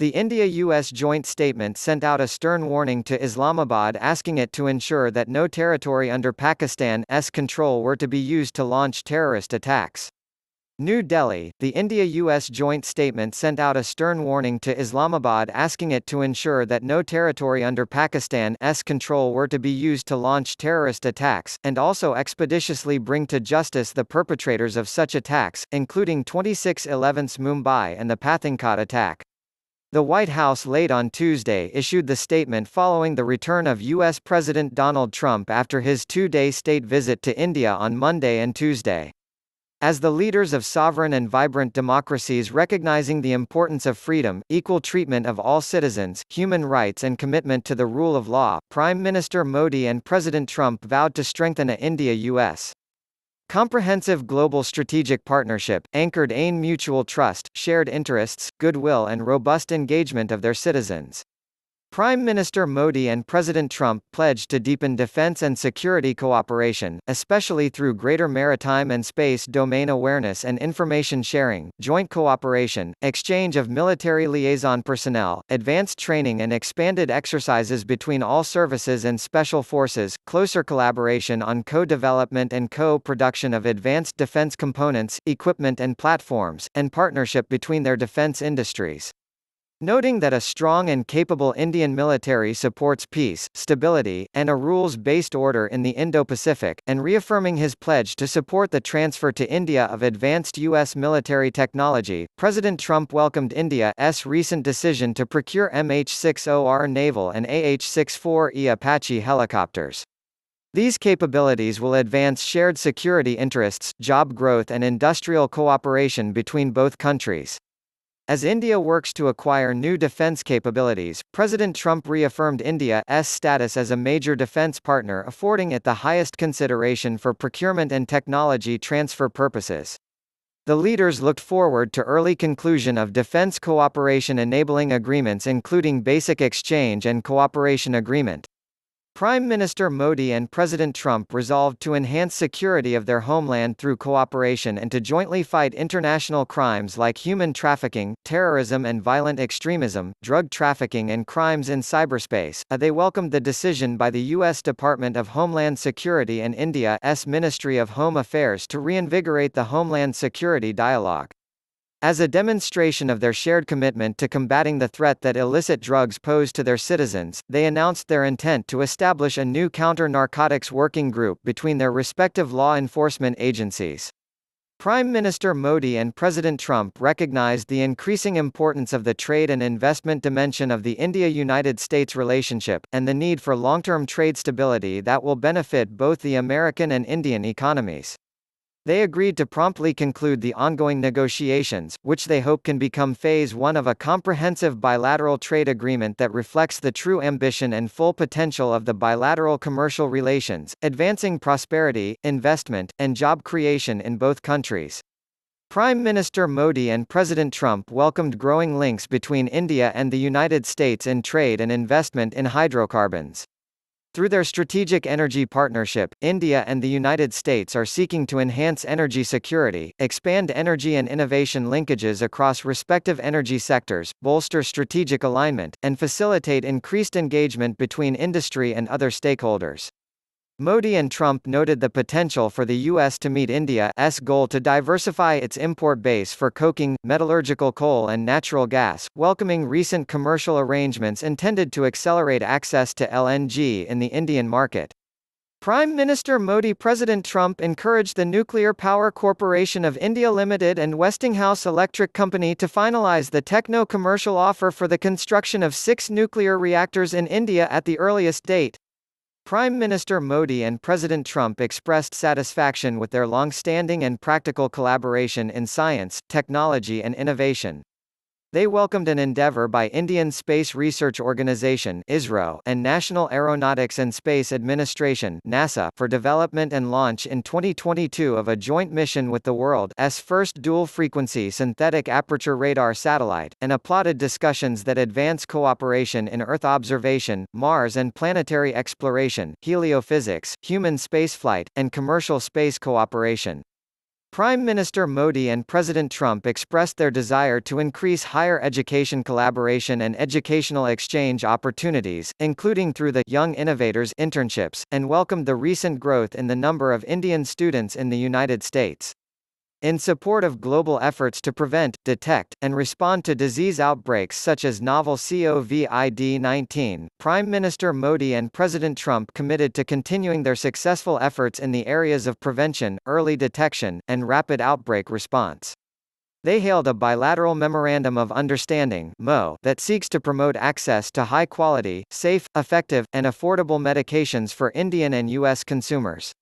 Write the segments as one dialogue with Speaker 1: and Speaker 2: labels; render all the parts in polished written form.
Speaker 1: The India-US joint statement sent out a stern warning to Islamabad, asking it to ensure that no territory under Pakistan's control were to be used to launch terrorist attacks. New Delhi, the India-US joint statement sent out a stern warning to Islamabad, asking it to ensure that no territory under Pakistan's control were to be used to launch terrorist attacks, and also expeditiously bring to justice the perpetrators of such attacks, including 26/11's Mumbai and the Pathankot attack. The White House late on Tuesday issued the statement following the return of U.S. President Donald Trump after his two-day state visit to India on Monday and Tuesday. As the leaders of sovereign and vibrant democracies recognizing the importance of freedom, equal treatment of all citizens, human rights and commitment to the rule of law, Prime Minister Modi and President Trump vowed to strengthen a India-US comprehensive global strategic partnership, anchored in mutual trust, shared interests, goodwill and robust engagement of their citizens. Prime Minister Modi and President Trump pledged to deepen defense and security cooperation, especially through greater maritime and space domain awareness and information sharing, joint cooperation, exchange of military liaison personnel, advanced training and expanded exercises between all services and special forces, closer collaboration on co-development and co-production of advanced defense components, equipment and platforms, and partnership between their defense industries. Noting that a strong and capable Indian military supports peace, stability, and a rules-based order in the Indo-Pacific, and reaffirming his pledge to support the transfer to India of advanced U.S. military technology, President Trump welcomed India's recent decision to procure MH-60R naval and AH-64E Apache helicopters. These capabilities will advance shared security interests, job growth and industrial cooperation between both countries. As India works to acquire new defense capabilities, President Trump reaffirmed India's status as a major defense partner, affording it the highest consideration for procurement and technology transfer purposes. The leaders looked forward to early conclusion of defense cooperation enabling agreements, including Basic Exchange and Cooperation Agreement. Prime Minister Modi and President Trump resolved to enhance security of their homeland through cooperation and to jointly fight international crimes like human trafficking, terrorism and violent extremism, drug trafficking and crimes in cyberspace. They welcomed the decision by the U.S. Department of Homeland Security and India's Ministry of Home Affairs to reinvigorate the Homeland Security dialogue. As a demonstration of their shared commitment to combating the threat that illicit drugs pose to their citizens, they announced their intent to establish a new counter-narcotics working group between their respective law enforcement agencies. Prime Minister Modi and President Trump recognized the increasing importance of the trade and investment dimension of the India-United States relationship, and the need for long-term trade stability that will benefit both the American and Indian economies. They agreed to promptly conclude the ongoing negotiations, which they hope can become phase one of a comprehensive bilateral trade agreement that reflects the true ambition and full potential of the bilateral commercial relations, advancing prosperity, investment, and job creation in both countries. Prime Minister Modi and President Trump welcomed growing links between India and the United States in trade and investment in hydrocarbons. Through their strategic energy partnership, India and the United States are seeking to enhance energy security, expand energy and innovation linkages across respective energy sectors, bolster strategic alignment, and facilitate increased engagement between industry and other stakeholders. Modi and Trump noted the potential for the U.S. to meet India's goal to diversify its import base for coking, metallurgical coal and natural gas, welcoming recent commercial arrangements intended to accelerate access to LNG in the Indian market. Prime Minister Modi President Trump encouraged the Nuclear Power Corporation of India Limited and Westinghouse Electric Company to finalize the techno-commercial offer for the construction of 6 nuclear reactors in India at the earliest date. Prime Minister Modi and President Trump expressed satisfaction with their long-standing and practical collaboration in science, technology and innovation. They welcomed an endeavor by Indian Space Research Organisation (ISRO) and National Aeronautics and Space Administration (NASA) for development and launch in 2022 of a joint mission with the world's first dual-frequency synthetic aperture radar satellite, and applauded discussions that advance cooperation in Earth observation, Mars and planetary exploration, heliophysics, human spaceflight, and commercial space cooperation. Prime Minister Modi and President Trump expressed their desire to increase higher education collaboration and educational exchange opportunities, including through the Young Innovators internships, and welcomed the recent growth in the number of Indian students in the United States. In support of global efforts to prevent, detect, and respond to disease outbreaks such as novel COVID-19, Prime Minister Modi and President Trump committed to continuing their successful efforts in the areas of prevention, early detection, and rapid outbreak response. They hailed a bilateral Memorandum of Understanding (MO) that seeks to promote access to high-quality, safe, effective, and affordable medications for Indian and U.S. consumers.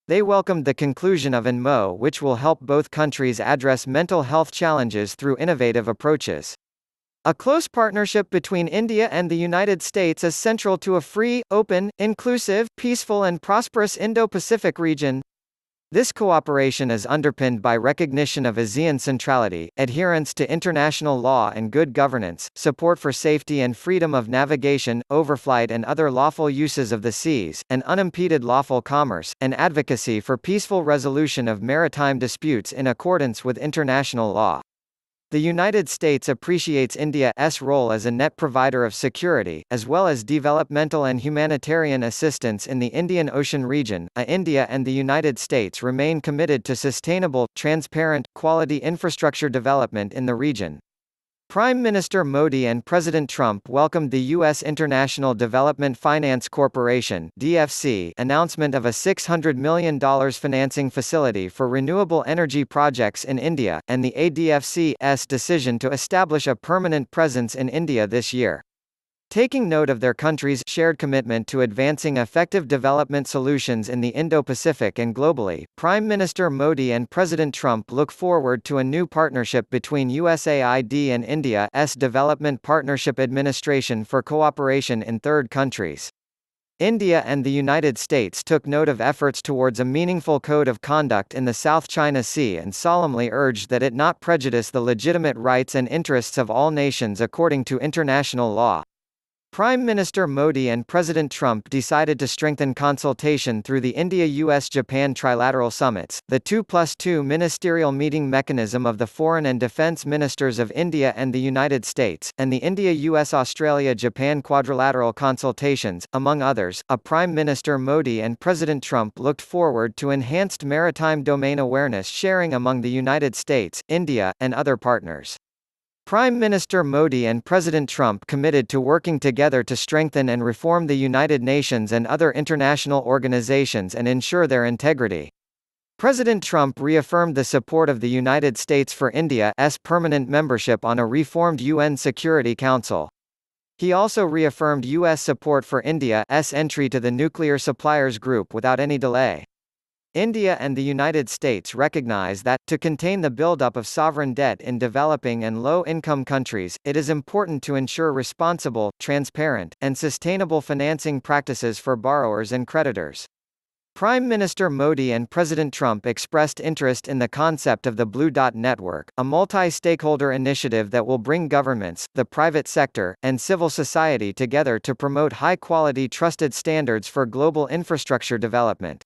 Speaker 1: They welcomed the conclusion of an MO which will help both countries address mental health challenges through innovative approaches. A close partnership between India and the United States is central to a free, open, inclusive, peaceful and prosperous Indo-Pacific region. This cooperation is underpinned by recognition of ASEAN centrality, adherence to international law and good governance, support for safety and freedom of navigation, overflight and other lawful uses of the seas, and unimpeded lawful commerce, and advocacy for peaceful resolution of maritime disputes in accordance with international law. The United States appreciates India's role as a net provider of security, as well as developmental and humanitarian assistance in the Indian Ocean region. India and the United States remain committed to sustainable, transparent, quality infrastructure development in the region. Prime Minister Modi and President Trump welcomed the U.S. International Development Finance Corporation (DFC) announcement of a $600 million financing facility for renewable energy projects in India, and the ADFC's decision to establish a permanent presence in India this year. Taking note of their countries' shared commitment to advancing effective development solutions in the Indo-Pacific and globally, Prime Minister Modi and President Trump look forward to a new partnership between USAID and India's Development Partnership Administration for cooperation in third countries. India and the United States took note of efforts towards a meaningful code of conduct in the South China Sea and solemnly urged that it not prejudice the legitimate rights and interests of all nations according to international law. Prime Minister Modi and President Trump decided to strengthen consultation through the India-US-Japan trilateral summits, the 2+2 ministerial meeting mechanism of the Foreign and Defence Ministers of India and the United States, and the India-US-Australia-Japan quadrilateral consultations, among others. Prime Minister Modi and President Trump looked forward to enhanced maritime domain awareness sharing among the United States, India, and other partners. Prime Minister Modi and President Trump committed to working together to strengthen and reform the United Nations and other international organizations and ensure their integrity. President Trump reaffirmed the support of the United States for India's permanent membership on a reformed UN Security Council. He also reaffirmed U.S. support for India's entry to the Nuclear Suppliers Group without any delay. India and the United States recognize that, to contain the buildup of sovereign debt in developing and low-income countries, it is important to ensure responsible, transparent, and sustainable financing practices for borrowers and creditors. Prime Minister Modi and President Trump expressed interest in the concept of the Blue Dot Network, a multi-stakeholder initiative that will bring governments, the private sector, and civil society together to promote high-quality trusted standards for global infrastructure development.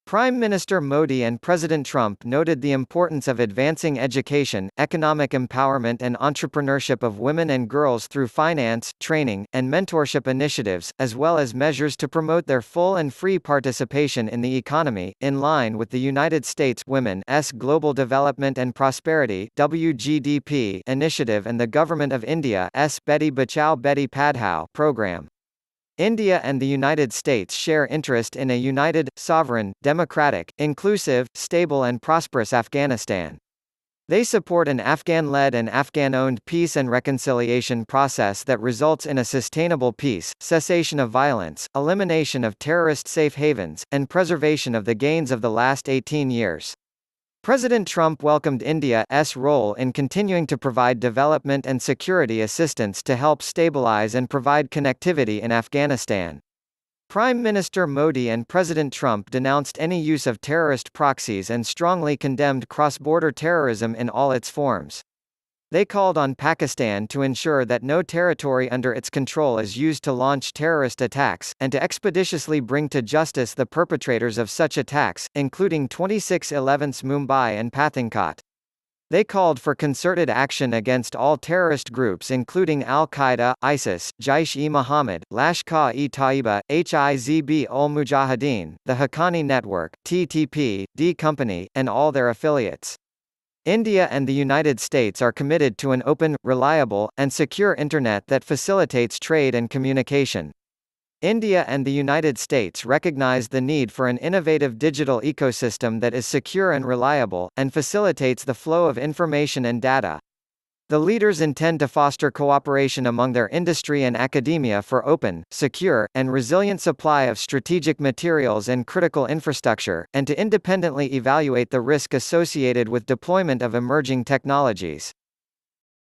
Speaker 1: Prime Minister Modi and President Trump noted the importance of advancing education, economic empowerment and entrepreneurship of women and girls through finance, training, and mentorship initiatives, as well as measures to promote their full and free participation in the economy, in line with the United States Women's Global Development and Prosperity (WGDP) initiative and the Government of India's Beti Bachao Beti Padhao program. India and the United States share interest in a united, sovereign, democratic, inclusive, stable and prosperous Afghanistan. They support an Afghan-led and Afghan-owned peace and reconciliation process that results in a sustainable peace, cessation of violence, elimination of terrorist safe havens, and preservation of the gains of the last 18 years. President Trump welcomed India's role in continuing to provide development and security assistance to help stabilize and provide connectivity in Afghanistan. Prime Minister Modi and President Trump denounced any use of terrorist proxies and strongly condemned cross-border terrorism in all its forms. They called on Pakistan to ensure that no territory under its control is used to launch terrorist attacks, and to expeditiously bring to justice the perpetrators of such attacks, including 26/11's Mumbai and Pathankot. They called for concerted action against all terrorist groups including Al-Qaeda, ISIS, Jaish-e-Mohammed, Lashkar-e-Taiba, Hizb-ul-Mujahideen, the Haqqani Network, TTP, D Company, and all their affiliates. India and the United States are committed to an open, reliable, and secure Internet that facilitates trade and communication. India and the United States recognize the need for an innovative digital ecosystem that is secure and reliable, and facilitates the flow of information and data. The leaders intend to foster cooperation among their industry and academia for open, secure, and resilient supply of strategic materials and critical infrastructure, and to independently evaluate the risk associated with deployment of emerging technologies.